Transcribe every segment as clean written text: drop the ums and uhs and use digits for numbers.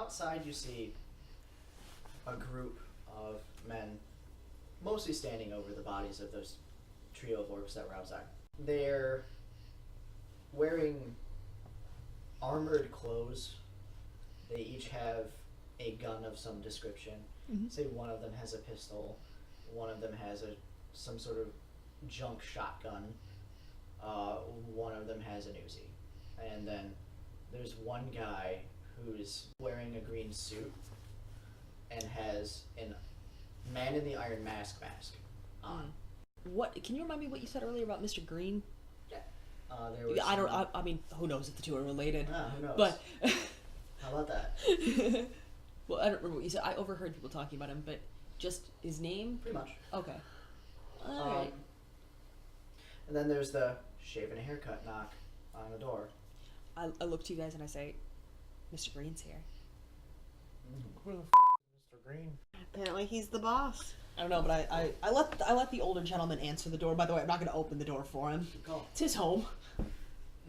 outside you see a group of men, mostly standing over the bodies of those trio of orcs that were outside. They're wearing armored clothes. They each have a gun of some description. Mm-hmm. Say one of them has a pistol, one of them has some sort of junk shotgun, one of them has an Uzi. And then there's one guy who's wearing a green suit and has an Man in the Iron Mask on. What? Can you remind me what you said earlier about Mr. Green? Yeah. There was I mean, who knows if the two are related? Who knows? But how about that? Well, I don't remember what you said. I overheard people talking about him, but just his name? Pretty much. Okay. All right. And then there's the shave and a haircut knock on the door. I look to you guys and I say, Mr. Green's here. Who the Mr. Green? Apparently he's the boss. I don't know, but I let the older gentleman answer the door. By the way, I'm not going to open the door for him. It's his home.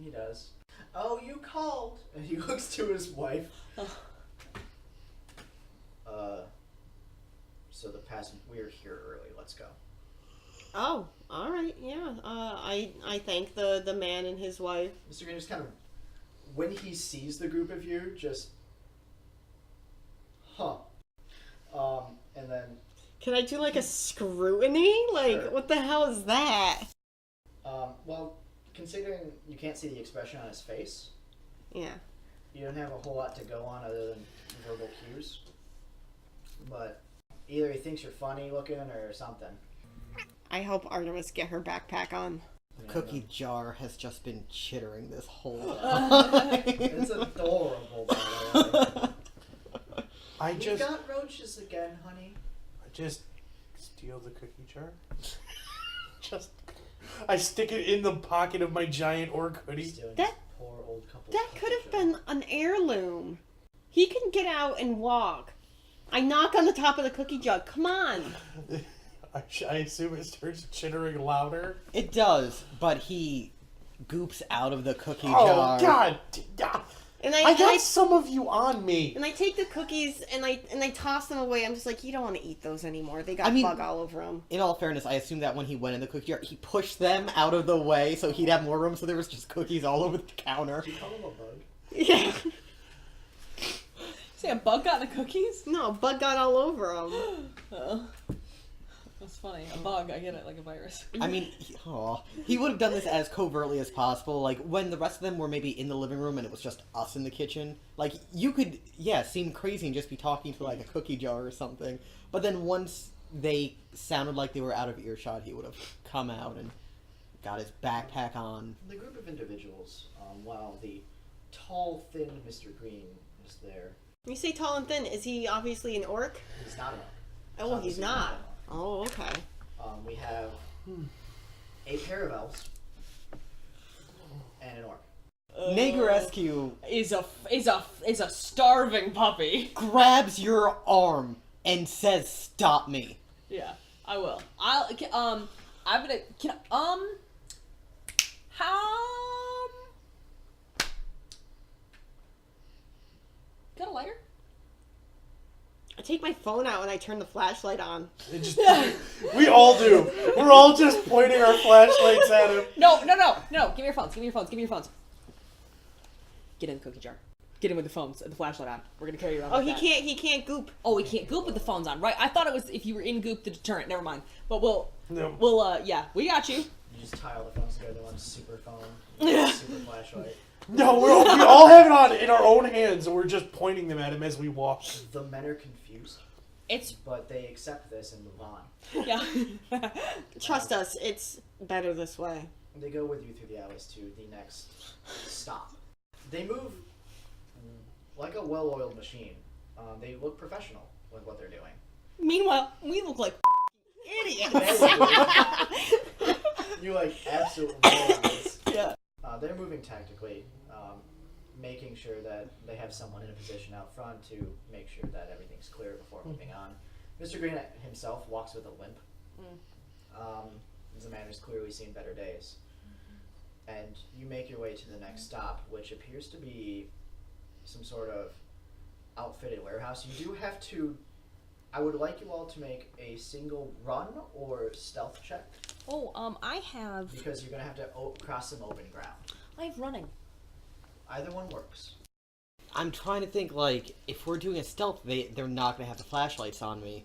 He does. Oh, you called! And he looks to his wife. So the passage, we're here early. Let's go. Oh, all right, yeah. I thank the man and his wife. Mr. Green just kind of, when he sees the group of you, just, and then. Can I do like a scrutiny? Like, Sure. what the hell is that? Well, considering you can't see the expression on his face, Yeah. you don't have a whole lot to go on other than verbal cues. But either he thinks you're funny looking or something. I help Artemis get her backpack on. Yeah, Cookie jar has just been chittering this whole time. It's adorable, by the way. You got roaches again, honey. I just steal the cookie jar. I stick it in the pocket of my giant orc hoodie. That- poor old couple. That could have been an heirloom. He can get out and walk. I knock on the top of the cookie jug. Come on. I assume it starts chittering louder. It does, but he goops out of the cookie Oh, jar. God. And I got some of you on me. And I take the cookies and I toss them away. I'm just like, you don't want to eat those anymore. They got I mean, bug all over them. In all fairness, I assume that when he went in the cookie jar, he pushed them out of the way so he'd have more room, so there was just cookies all over the counter. Did you call him a bug? Yeah. Say a bug got in the cookies? No, bug got all over them. Oh. That's funny. A bug, I get it, like a virus. I mean, he would have done this as covertly as possible. Like, when the rest of them were maybe in the living room and it was just us in the kitchen, like, you could, seem crazy and just be talking to, like, a cookie jar or something. But then once they sounded like they were out of earshot, he would have come out and got his backpack on. The group of individuals, while the tall, thin Mr. Green is there. You say tall and thin. Is he obviously an orc? He's not an orc. Oh, he's Obviously not. an orc. Oh, okay. We have a pair of elves and an orc. Negrescu Is a starving puppy. grabs your arm and says, "Stop me." Yeah, I will. I'm gonna got a lighter? I take my phone out and I turn the flashlight on. We all do. We're all just pointing our flashlights at him. No. Give me your phones. Get in the cookie jar. Get in with the phones and the flashlight on. We're gonna carry you around. Oh, like that. he can't goop. Oh, we can't goop with the phones on, right? I thought it was if you were in goop the deterrent. Never mind. But we'll we got you. You just tie all the phones together, one super phone, one super flashlight. No, we all have it on in our own hands, and we're just pointing them at him as we walk. The men are confused, but they accept this and move on. Yeah. Trust us, it's better this way. They go with you through the alleys to the next stop. They move like a well-oiled machine. They look professional with what they're doing. Meanwhile, we look like idiots. You absolutely morons. Yeah. They're moving tactically, making sure that they have someone in a position out front to make sure that everything's clear before moving on. Mr. Green himself walks with a limp. He's a man who's clearly seen better days. And you make your way to the next stop, which appears to be some sort of outfitted warehouse. You do have to. I would like you all to make a single run or stealth check Oh, I have because you're gonna have to cross some open ground. running. Either one works. I'm trying to think, like, if we're doing a stealth, they're not going to have the flashlights on me.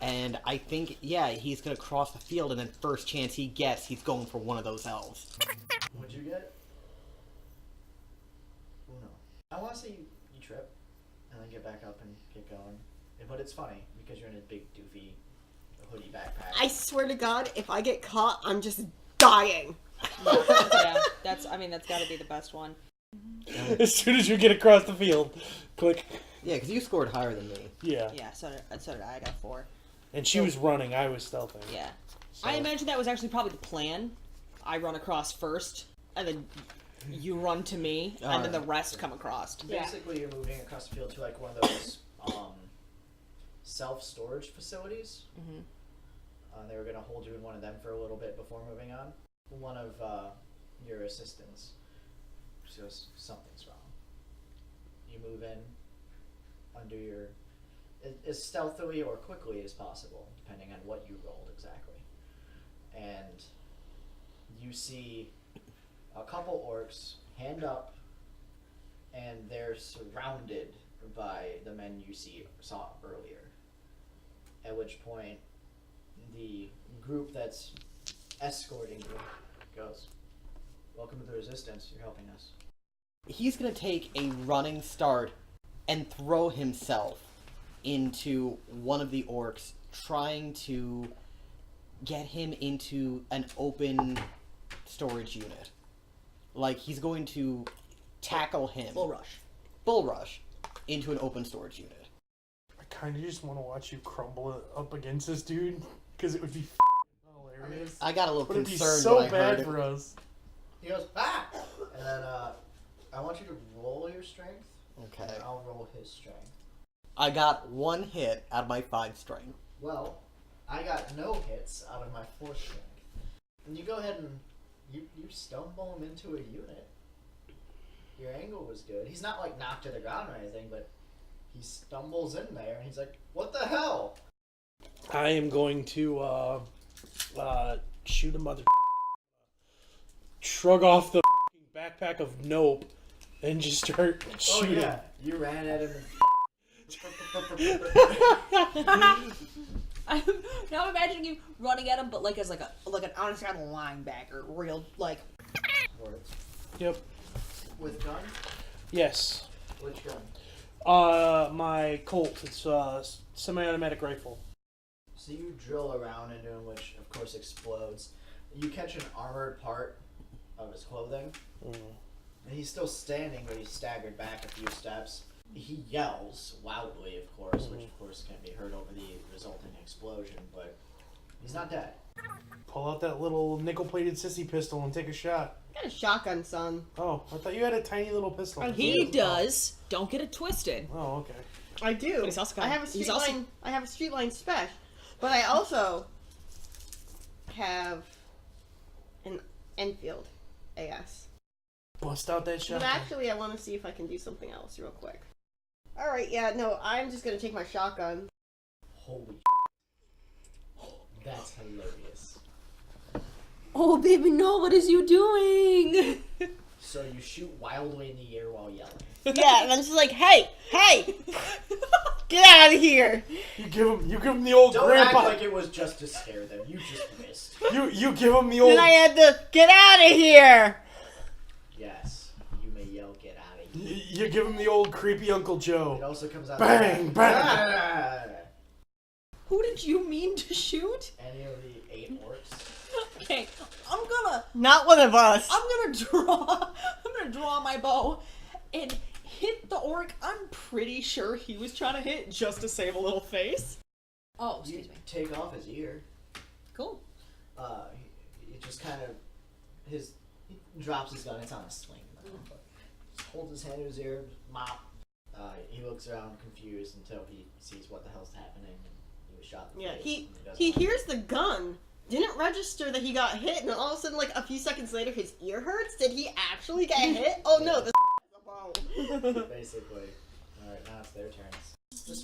And I think, yeah, he's going to cross the field, and then first chance he gets, he's going for one of those elves. What'd you get? Oh no. I want to say you trip and then get back up and get going. But it's funny because you're in a big doofy hoodie backpack. I swear to God, if I get caught, I'm just dying. Yeah, that's got to be the best one. As soon as you get across the field, click. Yeah, because you scored higher than me. Yeah. Yeah, so did I. I got 4. And she was running, I was stealthing. Yeah. So. I imagine that was actually probably the plan. I run across first, and then you run to me, and then the rest come across. Basically, you're moving across the field to like one of those self-storage facilities. Mm-hmm. They were gonna hold you in one of them for a little bit before moving on. One of your assistants says something's wrong. You move in, undo your as stealthily or quickly as possible, depending on what you rolled exactly. And you see a couple orcs hand up, and they're surrounded by the men you saw earlier. At which point, the group that's escorting you goes, "Welcome to the Resistance. You're helping us." He's going to take a running start and throw himself into one of the orcs, trying to get him into an open storage unit. Like, he's going to tackle him. Bull rush into an open storage unit. I kind of just want to watch you crumble up against this dude, because it would be hilarious. I got a little But it'd be concerned so when I heard bad it. for us. He goes, "Ah!" And then I want you to roll your strength. Okay. And I'll roll his strength. I got 1 hit out of my 5 strength. Well, I got no hits out of my 4 strength. And you go ahead and you stumble him into a unit. Your angle was good. He's not like knocked to the ground or anything, but he stumbles in there and he's like, "What the hell?" I am going to shoot a mother. Shrug off the backpack of nope and just start shooting. Oh yeah, you ran at him. Now I'm imagining you running at him, but like as like an honest kind of linebacker, real like. Yep. With gun? Yes. Which gun? My Colt. It's a semi-automatic rifle. So you drill around into him, which of course explodes. You catch an armored part of his clothing, and he's still standing, but he's staggered back a few steps. He yells loudly, of course, which of course can be heard over the resulting explosion, but he's not dead. Pull out that little nickel-plated sissy pistol and take a shot. I got a shotgun, son. Oh, I thought you had a tiny little pistol. He does. Don't get it twisted. Oh, okay. I do. But he's also got- I have a he's street also- line. I have a street line spec, but I also have an Enfield AS. Bust out that But shotgun. actually, I want to see if I can do something else real quick. All right, yeah, no, I'm just gonna take my shotgun. Holy that's hilarious. Oh, baby, no! What is you doing? So you shoot wildly in the air while yelling. Yeah, and I'm just like, hey, get out of here! You give him the old Don't grandpa. act like it was just to scare them. You just missed. You give him the old. Then I had to get out of here. Yes, you may yell, "Get out of here." You give him the old creepy Uncle It Joe. also comes out. Bang, bang. Ah! Who did you mean to shoot? Any of the 8 orcs. Okay, I'm gonna Not one of us. I'm gonna draw my bow and hit the orc I'm pretty sure he was trying to hit just to save a little face. Oh, You excuse me. take off his ear. Cool. It just kind of he drops his gun. It's on a sling. But just holds his hand to his ear. Mop. He looks around confused until he sees what the hell's happening. And he was shot in the Yeah, face. he hears the gun. Didn't register that he got hit, and then all of a sudden, like a few seconds later, his ear hurts. Did he actually get hit? Oh no, this is a bow. Basically. Alright, now it's their turn.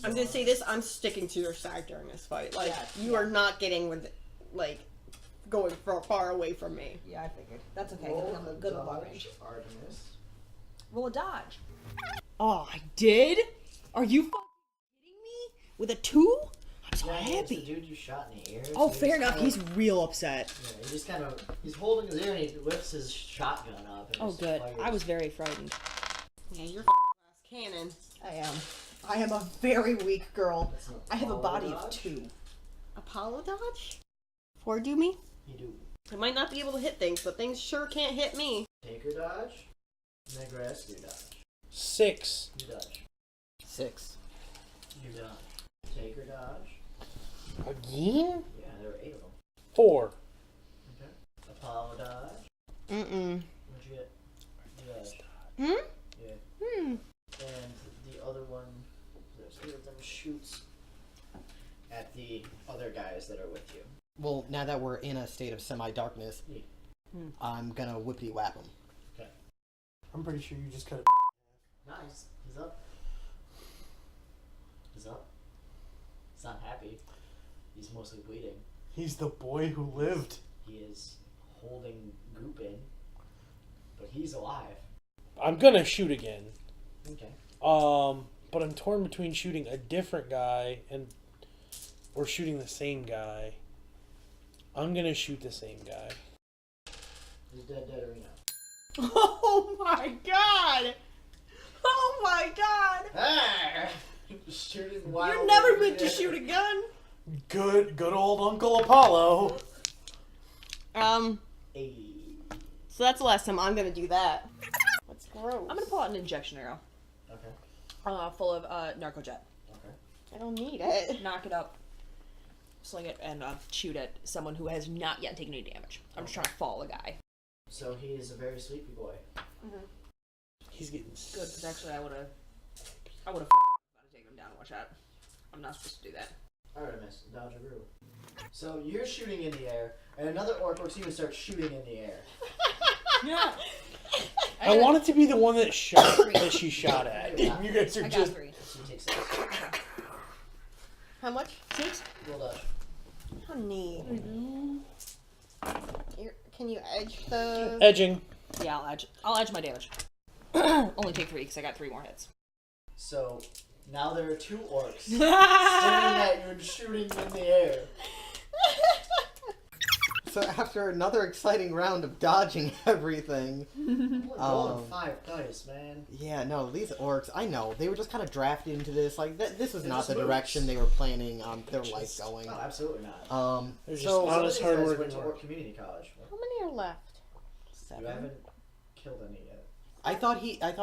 I'm gonna say this. I'm sticking to your side during this fight. Like you are not getting with, like, going far away from me. Yeah, I figured. That's okay. Roll I'm a good long dodge, range. Artemis. Roll a dodge. Oh, I did? Are you fucking kidding me? With a 2? I'm so Yeah, it's happy. the dude you shot in the ear. Oh, so fair he's enough. kinda- He's real upset. Yeah, he just kind of, he's holding his ear and he lifts his shotgun up. And Oh, just good. fires. I was very frightened. Yeah, you're cannon. I am. I am a very weak girl. That's an I have a body of dodge. 2. Apollo dodge? Four do me? You do I might not be able to hit things, but things sure can't hit me. Taker dodge, Negress, you dodge. 6. You dodge. 6. You dodge. Taker dodge. Again? Yeah, there were 8 of them. 4. Okay. Apollo dodge. Mm-mm. What'd you get? You dodge. Hmm? Yeah. And the other one, there's 3 of them, shoots at the other guys that are with you. Well, now that we're in a state of semi-darkness, Yeah. I'm gonna whippity-whap him. Okay. I'm pretty sure you just cut it. Nice. He's up. He's up. He's not happy. He's mostly bleeding. He's the boy who lived. He is holding Goop in, but he's alive. I'm gonna shoot again. Okay. But I'm torn between shooting a different guy or shooting the same guy. I'm gonna shoot the same guy. He's dead or no? Oh my god! Oh my god! Ah! Shooting wild. You're never meant to shoot a gun! Good old Uncle Apollo. Hey. So that's the last time I'm gonna do that. That's gross. I'm gonna pull out an injection arrow. Okay. Full of narcojet. Okay. I don't need it. Knock it up, sling it, and shoot at someone who has not yet taken any damage. I'm just trying to fall a guy. So he is a very sleepy boy. He's getting Good, because actually I would've about to take him down and watch out. I'm not supposed to do that. Artemis, dodge a brew. So you're shooting in the air, and another orc looks at you and starts shooting in the air. Yeah. I want it to be the one that she shot at. Yeah. You guys are I got just 3. So you take 6. How much? 6? Roll dodge. Honey. Can you edge the... edging. Yeah, I'll edge my damage. Only take 3 because I got 3 more hits. So now there are 2 orcs staring at you and shooting in the air. So after another exciting round of dodging everything, Rolling 5 dice, man. yeah, no, these orcs, I know, they were just kind of drafted into this. Like, this was They're not just the moves. direction they were planning their life going. Oh, absolutely not. They're just So Some of honest, these guys hard-working went to orcs. Orc Community College. How many are left? You 7. haven't killed any yet. I thought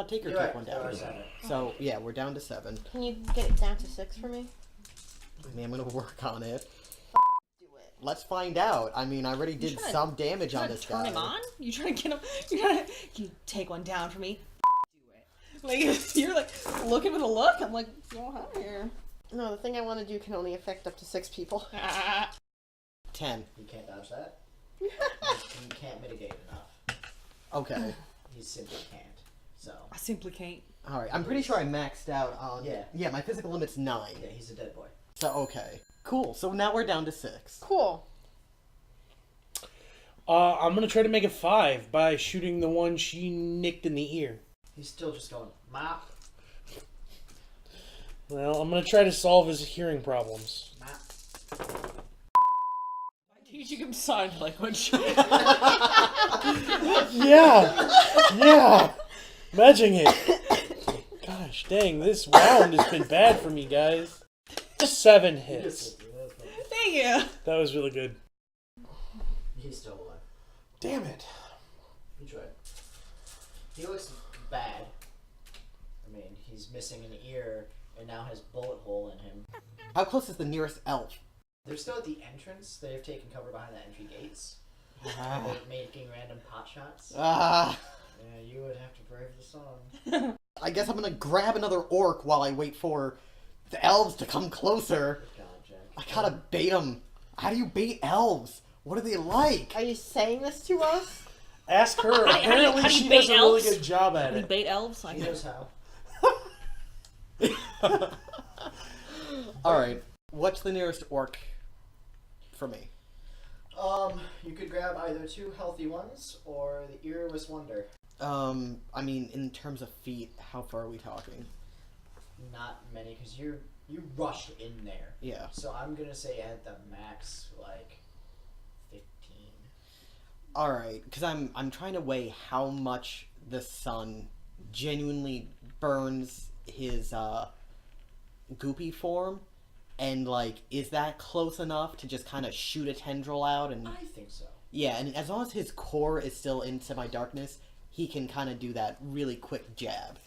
Taker You're took right, one there down. are 7. So yeah, we're down to 7. Can you get it down to 6 for me? I mean, I'm gonna work on it. Do it. Let's find out. I mean, I already did trying to- some damage You on trying this to turn guy. him on? You trying to get him? You trying to? Can you take one down for me? Do it. Like you're like looking with a look. I'm like, go out here. No, the thing I want to do can only affect up to 6 people. 10. You can't dodge that. You can't mitigate enough. Okay. You simply can't. So, I simply can't. All right. I'm pretty sure I maxed out on. Yeah. Yeah, my physical limit's 9. yeah, he's a dead boy. So okay. Cool. So now we're down to 6. Cool. I'm gonna try to make it 5 by shooting the one she nicked in the ear. He's still just going, mop, Well, I'm gonna try to solve his hearing problems. mop. Teaching him sign language. Yeah. Imagine it. Gosh dang, this round has been bad for me, guys. 7 hits. Thank you. That was really good. He's still alive. Damn it. He tried. He looks bad. I mean, he's missing an ear and now has bullet hole in him. How close is the nearest elf? They're still at the entrance. They've taken cover behind the entry gates. Ah. They're making random pot shots. Ah. Yeah, you would have to brave the song. I guess I'm gonna grab another orc while I wait for the elves to come closer. God, Jack. I gotta bait them. How do you bait elves? What are they like? Are you saying this to us? Ask her. How do you Apparently she bait does a really elves? good job at We it. bait elves. He knows how. Alright, what's the nearest orc for me? You could grab either 2 healthy ones or the Earless Wonder. I mean, in terms of feet, how far are we talking? Not many, because you rushed in there. Yeah. So I'm gonna say at the max, like 15. Alright, because I'm trying to weigh how much the sun genuinely burns his goopy form, and like, is that close enough to just kind of shoot a tendril out? And I think so. yeah, and as long as his core is still in semi-darkness, he can kind of do that really quick jab,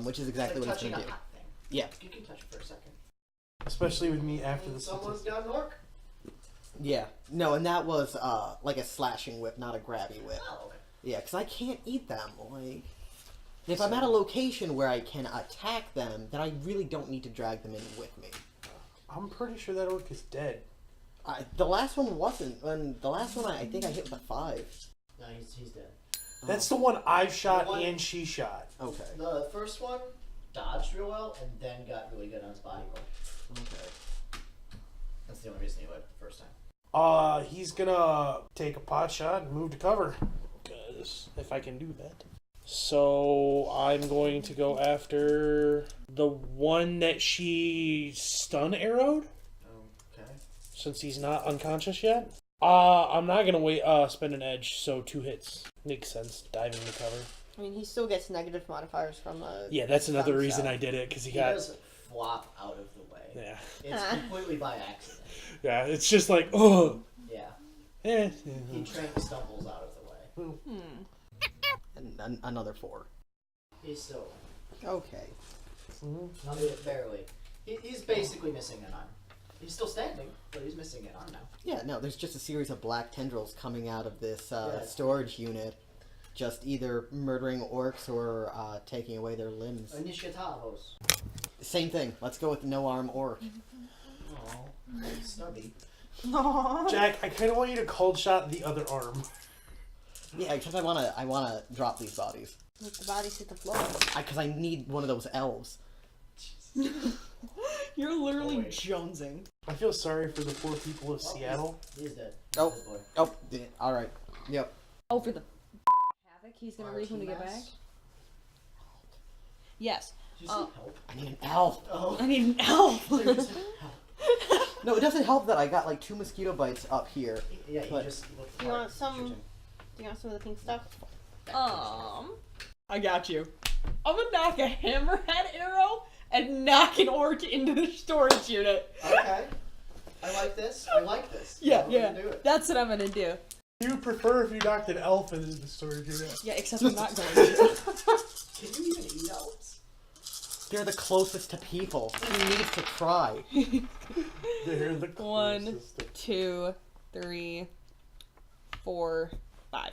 which is exactly It's like what he's touching gonna a do. hot thing. Yeah. You can touch it for a second. Especially with me after the Someone's got an orc. Yeah. No, and that was like a slashing whip, not a grabby whip. Oh, okay. Yeah, because I can't eat them. Like, if I'm at a location where I can attack them, then I really don't need to drag them in with me. I'm pretty sure that orc is dead. The last one wasn't, and the last one I think I hit with a 5. No, he's dead. That's the one I've shot The one- and she shot. Okay. The first one dodged real well and then got really good on his body roll. Okay. That's the only reason he lived the first time. He's gonna take a pot shot and move to cover. Because if I can do that. So I'm going to go after the one that she stun arrowed, Okay. since he's not unconscious yet. I'm not gonna wait. Spend an edge, so 2 hits makes sense. Diving to cover. I mean, he still gets negative modifiers from the. Yeah, that's another thumbs reason out. I did it, because he He got. does flop out of the way. Yeah, It's completely by accident. yeah. It's just like, oh, Yeah. eh. He stumbles out of the way. And another 4. He's still Okay. not barely. He's basically missing an arm. He's still standing, but he's missing an arm now. Yeah, no, there's just a series of black tendrils coming out of this Yeah. storage unit, just either murdering orcs or taking away their limbs. Initiatavos. Same thing. Let's go with no arm orc. Oh, stubby. Aww. Jack, I kind of want you to cold shot the other arm. Yeah, because I wanna drop these bodies. Let the bodies hit the floor. Because I need one of those elves. You're literally Oh, wait. jonesing. I feel sorry for the poor people of Seattle. He's dead. Oh. Good boy. Oh, all right. Yep. Oh, for the havoc, he's gonna leave him to get back? Artemis? Yes. Did you say help? I need an elf. Oh. I need an elf. So you just said help. No, it doesn't help that I got like 2 mosquito bites up here. Yeah, you But- just look Do you want hard some? shooting. Do you want some of the pink stuff? I got you. I'm gonna knock a hammerhead arrow and knock an orc into the storage unit. Okay. I like this. I like this. Yeah, We're yeah. gonna do it. That's what I'm gonna do. You would prefer if you knocked an elf into the storage unit. Yeah, except I'm not going to. Can you even eat elves? They're the closest to people. Who needs to try? They're the 1, closest. 2, 3, 4, 5.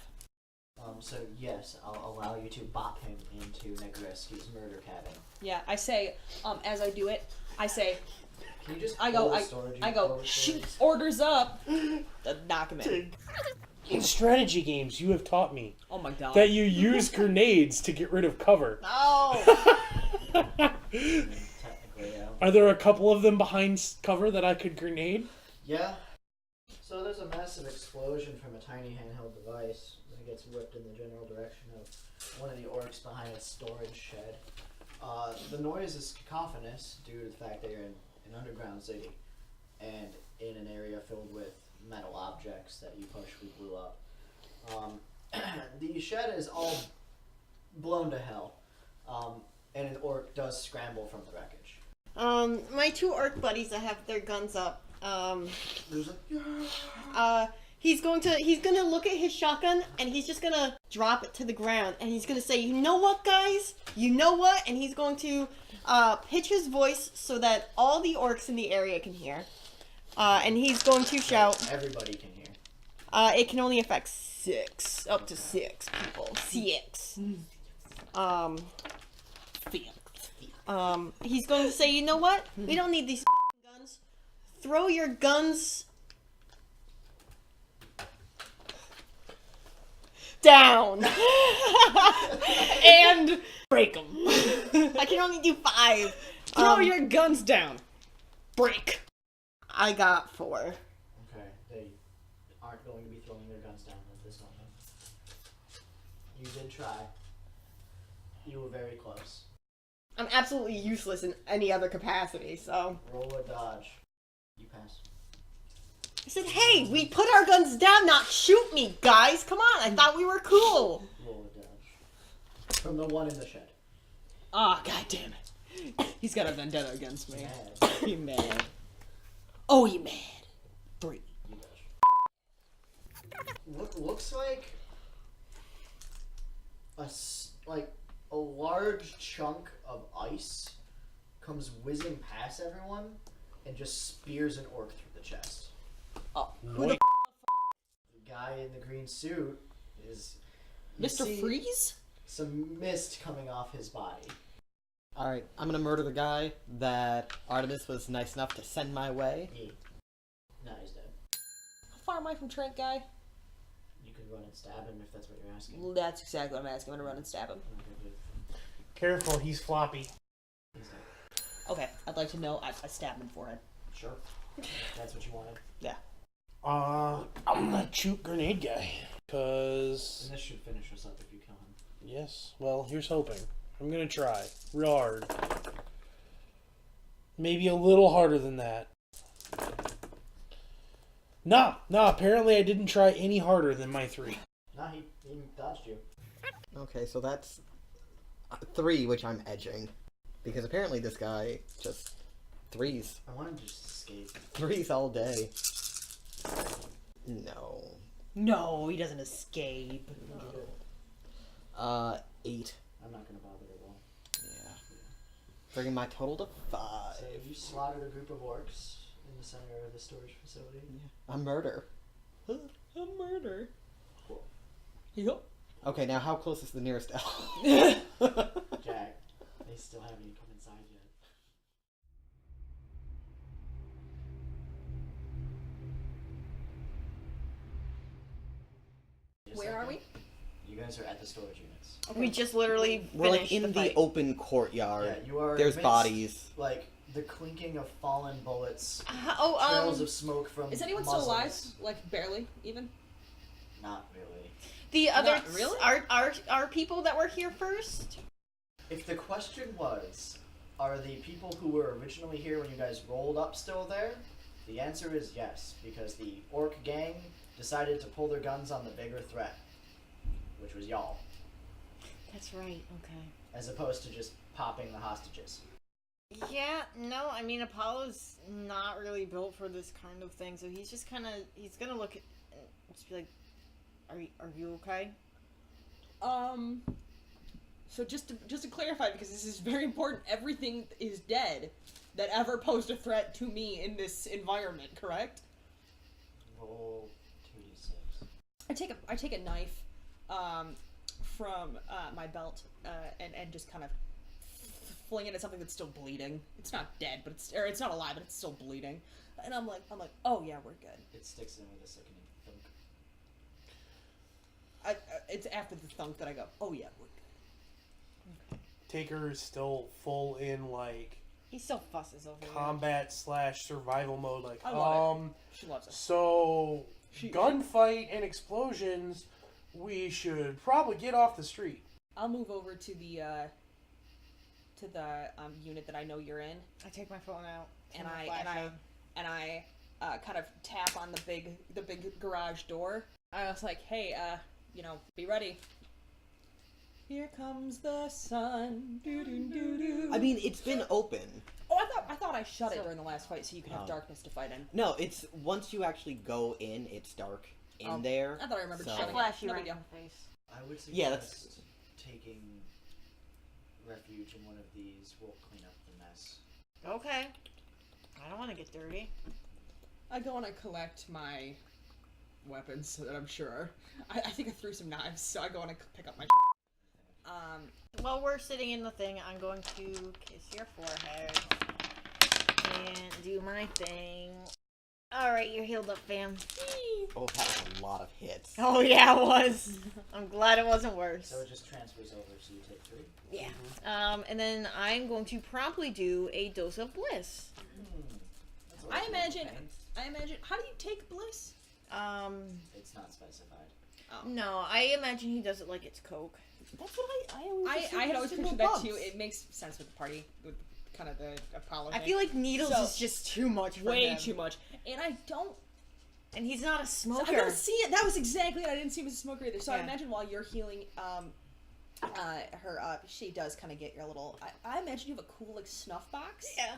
So yes, I'll allow you to bop him into Negrescu's murder cabin. Yeah, I say, as I do it, I say, Can you just I go, pull the storage I unit go, forward, shoot, please? orders up, to knock him in. In strategy games, you have taught me Oh my god. that you use grenades to get rid of cover. No. Technically, yeah. Are there a couple of them behind cover that I could grenade? Yeah. So there's a massive explosion from a tiny handheld device that gets whipped in the general direction of one of the orcs behind its storage shed. The noise is cacophonous due to the fact that you're in an underground city and in an area filled with metal objects that you push blew up. The shed is all blown to hell, and an orc does scramble from the wreckage. My 2 orc buddies that have their guns up. There's a He's gonna look at his shotgun and he's just gonna drop it to the ground and he's gonna say, "You know what, guys? You know what?" And he's going to pitch his voice so that all the orcs in the area can hear. And he's going to shout. Everybody can hear. It can only affect 6, up to 6 people. 6. He's going to say, "You know what? We don't need these guns. Throw your guns down." And break them. I can only do 5. Throw your guns down. break. I got 4. Okay, they aren't going to be throwing their guns down at this moment. You did try. You were very close. I'm absolutely useless in any other capacity, so. Roll a dodge. You pass. I said, hey, we put our guns down, not shoot me, guys. Come on, I thought we were cool. Roll a dodge. From the one in the shed. Ah, god damn it. He's got a vendetta against me. Mad. He mad. Oh, he mad. 3. You dodge. Looks like a large chunk of ice comes whizzing past everyone and just spears an orc through the chest. Oh, Wait. The guy in the green suit is Mr. see Freeze? some mist coming off his body. Alright, I'm gonna murder the guy that Artemis was nice enough to send my way. Yeah. No, he's dead. How far am I from Trent Guy? You could run and stab him if that's what you're asking. Well, that's exactly what I'm asking. I'm gonna run and stab him. Careful, he's floppy. He's dead. Okay, I'd like to know. I stabbed him in the forehead. Sure. If that's what you wanted. Yeah. I'm gonna shoot grenade guy. Cause And this should finish us up if you kill him. yes, well, here's hoping. I'm gonna try real hard. Maybe a little harder than that. Nah. Apparently I didn't try any harder than my 3. Nah, he dodged you. Okay, so that's 3, which I'm edging. Because apparently this guy just 3s. I want him to just escape. 3s all day. No. No, he doesn't escape. 8. I'm not gonna bother to roll. Yeah. Bringing my total to 5. So you slaughtered a group of orcs in the center of the storage facility. A murder. A murder. Cool. Yup. Okay, now how close is the nearest elf? Jack, they still haven't even come inside yet. Where are we? You guys are at the storage units. We just literally We're like finished in the the fight. open courtyard. Yeah, you are. There's amidst, bodies. Like the clinking of fallen bullets, Oh, trails of smoke from. Is anyone still alive? muzzles. Like barely, even? Not really. the other Not really? are people that were here first? If the question was, are the people who were originally here when you guys rolled up still there? The answer is yes, because the orc gang decided to pull their guns on the bigger threat, which was y'all, That's right. Okay. as opposed to just popping the hostages. Yeah, no, I mean Apollo's not really built for this kind of thing, so he's just he's gonna look at just be like, are you okay? So just to clarify, because this is very important, everything is dead that ever posed a threat to me in this environment, correct? Roll 2d6. I take a knife from my belt and just kind of fling it at something that's still bleeding. It's not dead, but it's not alive, but it's still bleeding. And I'm like, oh yeah, we're good. It sticks in with a sickening thunk. It's after the thunk that I go, oh yeah, we're good. Taker is still full in like He still fusses over it. combat / survival mode. Like, I love it. She loves it. So gunfight and explosions. We should probably get off the street. I'll move over to the unit that I know you're in, I take my phone out. and turn my I flash on. kind of tap on the big garage door. I was like, hey, be ready. Here comes the sun. Doo-doo-doo-doo. I mean, it's been open. Oh, I thought I shut it during the last fight so you could have darkness to fight in. No, it's once you actually go in, it's dark in there. I thought I remembered so- shutting Flash it. you No right big in deal. the face. I would suggest Yeah, that's- taking refuge in one of these will clean up the mess. Okay. I don't want to get dirty. I go and I collect my weapons so that I'm sure. I think I threw some knives, so I go and I pick up my. While we're sitting in the thing, I'm going to kiss your forehead and do my thing. Alright, you're healed up, fam. Oh, that was a lot of hits. Oh yeah, it was. I'm glad it wasn't worse. So it just transfers over, so you take 3. Yeah. And then I'm going to promptly do a dose of bliss. I imagine. How do you take bliss? It's not specified. Oh. No, I imagine he does it like it's Coke. That's what I always I had always assumed pictured bumps. that too. It makes sense with the party, with kind of the Apollo I thing. feel like needles So- is just too much for way him. too much, and I don't. And he's not a smoker. I gotta see it. That was exactly it. I didn't see him as a smoker either. So I Yeah. imagine while you're healing, her up, she does kind of get your little. I imagine you have a cool like snuff box. Yeah.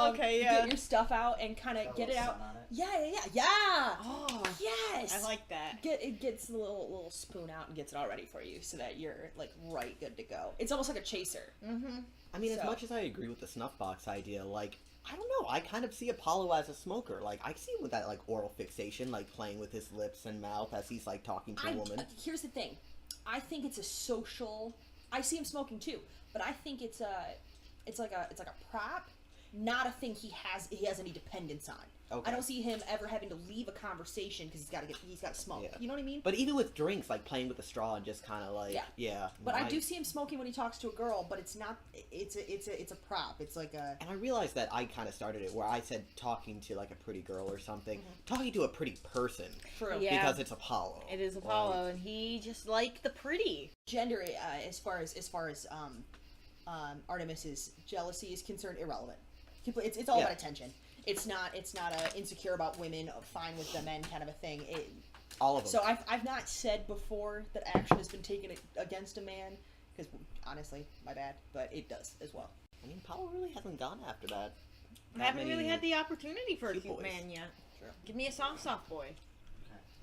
Okay, yeah. Get your stuff out and kind of Got a get it little out. sun on it. Yeah. Oh, Yes. I like that. It gets the little spoon out and gets it all ready for you, so that you're like right good to go. It's almost like a chaser. Mm-hmm. I mean, as So- much as I agree with the snuff box idea, like, I don't know, I kind of see Apollo as a smoker. Like, I see him with that, like, oral fixation, like, playing with his lips and mouth as he's, like, talking to a woman. Here's the thing. I think it's a social. I see him smoking too, but I think it's like a prop, not a thing he has any dependence on. Okay. I don't see him ever having to leave a conversation because he's got to smoke. Yeah. You know what I mean? But even with drinks, like, playing with the straw and just kind of, like, yeah. But I do see him smoking when he talks to a girl, but it's not. It's a prop. It's like a. And I realized that I kind of started it where I said talking to, like, a pretty girl or something. Talking to a pretty person. True. Yeah. Because it's Apollo. It is Apollo, and he just liked the pretty. Gender, as far as Artemis's jealousy is concerned, irrelevant. It's all about attention. It's not insecure about women, fine with the men kind of a thing. All of them. So I've not said before that action has been taken against a man, because honestly, my bad, but it does as well. I mean, Apollo really hasn't gone after that. I haven't really had the opportunity for a cute cute boys. man yet. Sure. Give me a soft boy.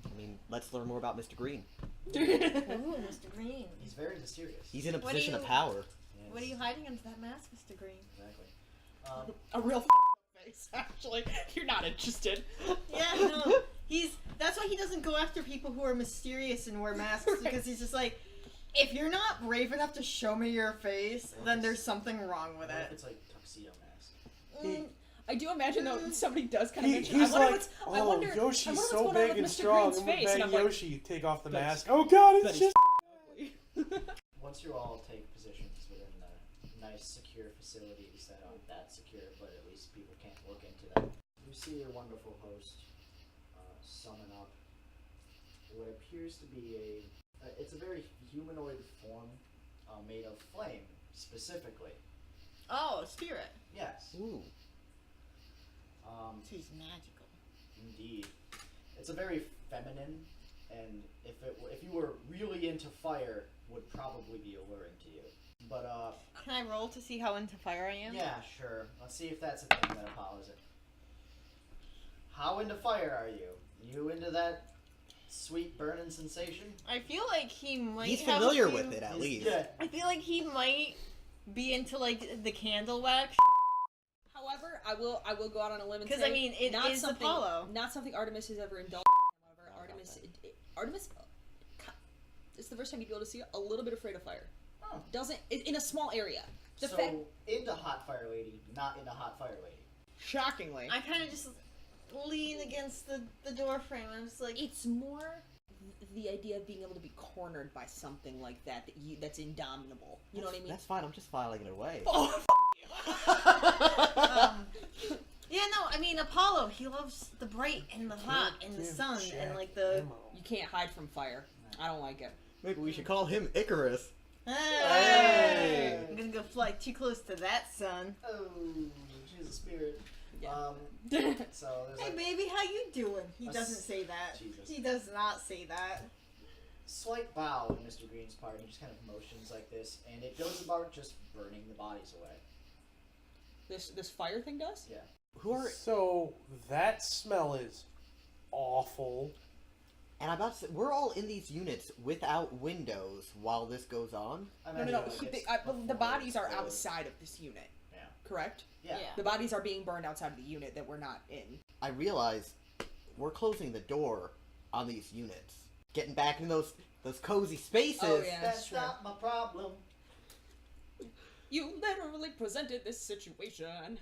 I mean, let's learn more about Mr. Green. Ooh, Mr. Green. He's very mysterious. He's in a What do position of you- power. Yes, What are you hiding under that mask, Mr. Green? Exactly. A real face, actually. You're not interested. Yeah, no. That's why he doesn't go after people who are mysterious and wear masks, because he's just like, if you're not brave enough to show me your face, then there's something wrong with What if it. it's like tuxedo mask? I do imagine though somebody does kind of mention. He's I wonder like, what's, I oh, wonder, Yoshi's I wonder so what's going big on and with Mr. strong. Green's I'm gonna face, beg and I'm like, Yoshi, take off the "That's- mask. Oh god, that it's is just... Once you all take positions within the nice, secure facilities that aren't that secure, but at least people can't look into them, you see your wonderful host summon up what appears to be it's a very humanoid form made of flame, specifically. Oh, a spirit. Yes. Ooh. She's magical. Indeed. It's a very feminine, and if you were really into fire, would probably be alluring to you. But Can I roll to see how into fire I am? yeah, sure. Let's see if that's a thing that Apollo's in. How into fire are you? You into that sweet burning sensation? I feel like he might. He's have familiar a few- with it, at least. Yeah. I feel like he might be into like the candle wax. However, I will go out on a limb and 'Cause, say, I mean, it not is something, Apollo. Not something Artemis has ever indulged. However, Artemis, it's the first time you'd be able to see a little bit afraid of fire. Oh. Doesn't in a small area. The So fact, into hot fire lady, not into hot fire lady. shockingly, I kind of just lean against the door frame. I'm just like, it's more the idea of being able to be cornered by something like that's indomitable. You know what I mean? That's fine, I'm just filing it away. Oh, yeah, no, I mean Apollo. He loves the bright and the hot and the Give sun and Jack like the. ammo. you can't hide from fire. I don't like it. Maybe we should call him Icarus. Hey! I'm gonna go fly too close to that sun. Oh, she's a spirit. Yeah. So there's Hey like baby, how you doing? He A doesn't say that. Jesus. He does not say that. slight bow in Mr. Green's part. He just kind of motions like this, and it goes about just burning the bodies away. This fire thing does? Yeah. Who are... So, that smell is awful. And I'm about to say, we're all in these units without windows while this goes on. I No. imagine it's The before bodies are it's outside of this unit, Yeah. correct? Yeah. Yeah. The bodies are being burned outside of the unit that we're not in. I realize we're closing the door on these units. Getting back in those cozy spaces. Oh, yeah. That's Sure. not my problem. You literally presented this situation.